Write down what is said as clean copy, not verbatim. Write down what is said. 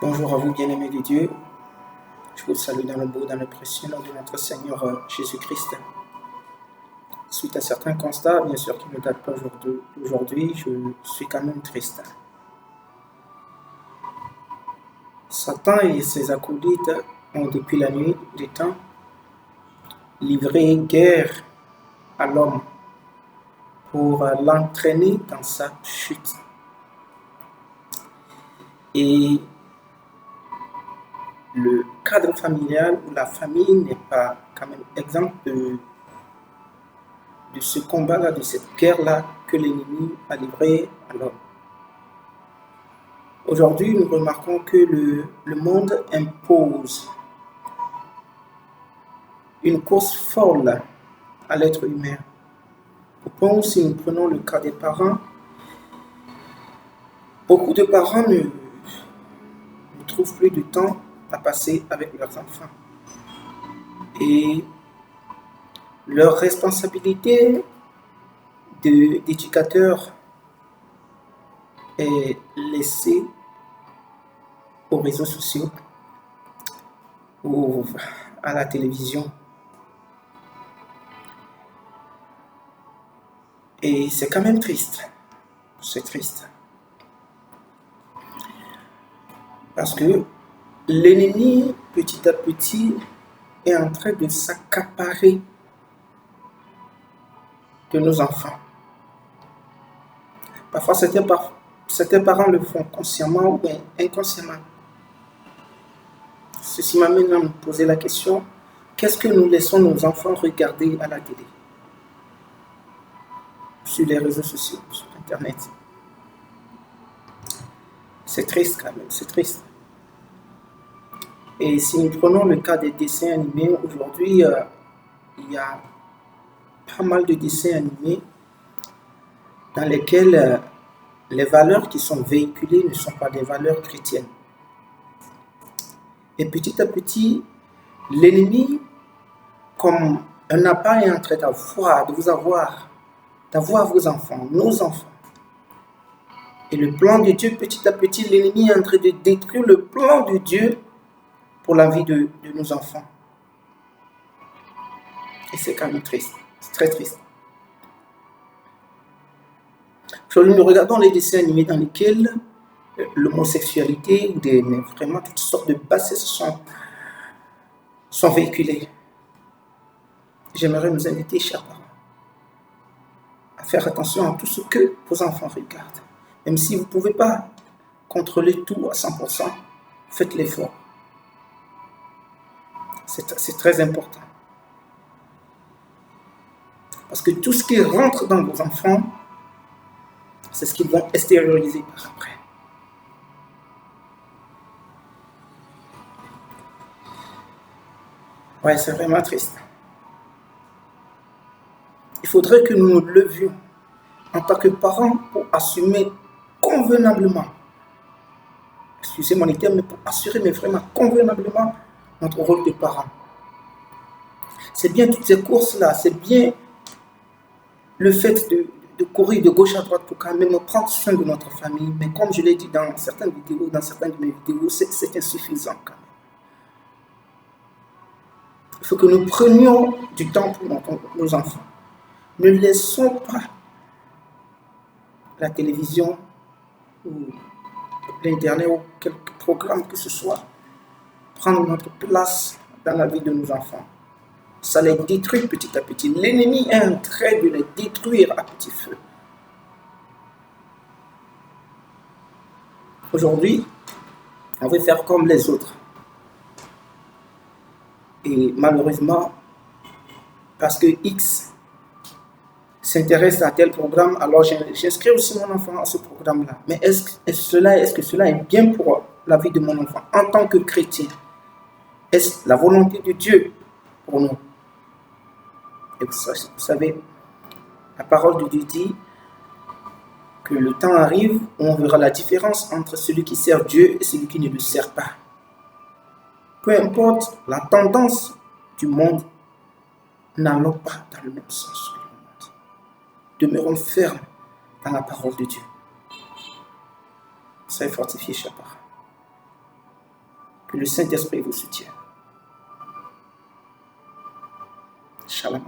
Bonjour à vous, bien-aimés de Dieu. Je vous salue dans le beau, dans le précieux nom de notre Seigneur Jésus-Christ. Suite à certains constats, bien sûr, qui ne datent pas d'aujourd'hui, je suis quand même triste. Satan et ses acolytes ont, depuis la nuit des temps, livré guerre à l'homme pour l'entraîner dans sa chute. Et le cadre familial ou la famille n'est pas quand même exemple de ce combat-là, de cette guerre-là que l'ennemi a livré à l'homme. Aujourd'hui, nous remarquons que le monde impose une course folle à l'être humain. Au point où, si nous prenons le cas des parents, beaucoup de parents ne trouvent plus de temps à passer avec leurs enfants. Et leur responsabilité d'éducateur est laissée aux réseaux sociaux ou à la télévision. Et c'est quand même triste. C'est triste. Parce que l'ennemi, petit à petit, est en train de s'accaparer de nos enfants. Parfois, certains parents le font consciemment ou bien inconsciemment. Ceci m'amène à me poser la question, qu'est-ce que nous laissons nos enfants regarder à la télé, sur les réseaux sociaux, sur Internet? C'est triste quand même, c'est triste. Et si nous prenons le cas des dessins animés, aujourd'hui, il y a pas mal de dessins animés dans lesquels les valeurs qui sont véhiculées ne sont pas des valeurs chrétiennes. Et petit à petit, l'ennemi, comme un appât, est en train d'avoir vos enfants, nos enfants. Et le plan de Dieu, petit à petit, l'ennemi est en train de détruire le plan de Dieu pour la vie de nos enfants. Et c'est quand même triste, c'est très triste. Aujourd'hui, nous regardons les dessins animés dans lesquels l'homosexualité ou vraiment toutes sortes de bassesses sont véhiculées. J'aimerais nous inviter, chers parents, à faire attention à tout ce que vos enfants regardent. Même si vous ne pouvez pas contrôler tout à 100%, faites l'effort. C'est très important. Parce que tout ce qui rentre dans vos enfants, c'est ce qu'ils vont extérioriser par après. Ouais, c'est vraiment triste. Il faudrait que nous nous levions en tant que parents pour assumer convenablement, excusez mon terme, mais pour assurer mais vraiment convenablement notre rôle de parent. C'est bien toutes ces courses-là, c'est bien le fait de courir de gauche à droite pour quand même prendre soin de notre famille, mais comme je l'ai dit dans certaines de mes vidéos, c'est insuffisant quand même. Il faut que nous prenions du temps pour nos enfants. Ne laissons pas la télévision ou l'Internet ou quelque programme que ce soit prendre notre place dans la vie de nos enfants. Ça les détruit petit à petit. L'ennemi est en train de les détruire à petit feu. Aujourd'hui, on veut faire comme les autres. Et malheureusement, parce que X s'intéresse à tel programme, alors j'inscris aussi mon enfant à ce programme-là. Mais est-ce que cela est bien pour la vie de mon enfant en tant que chrétien? Est-ce la volonté de Dieu pour nous? Et vous savez, la parole de Dieu dit que le temps arrive où on verra la différence entre celui qui sert Dieu et celui qui ne le sert pas. Peu importe la tendance du monde, n'allons pas dans le même sens que le monde. Demeurons fermes dans la parole de Dieu. Soyez fortifiés, chers parents. Que le Saint-Esprit vous soutienne. Shalom.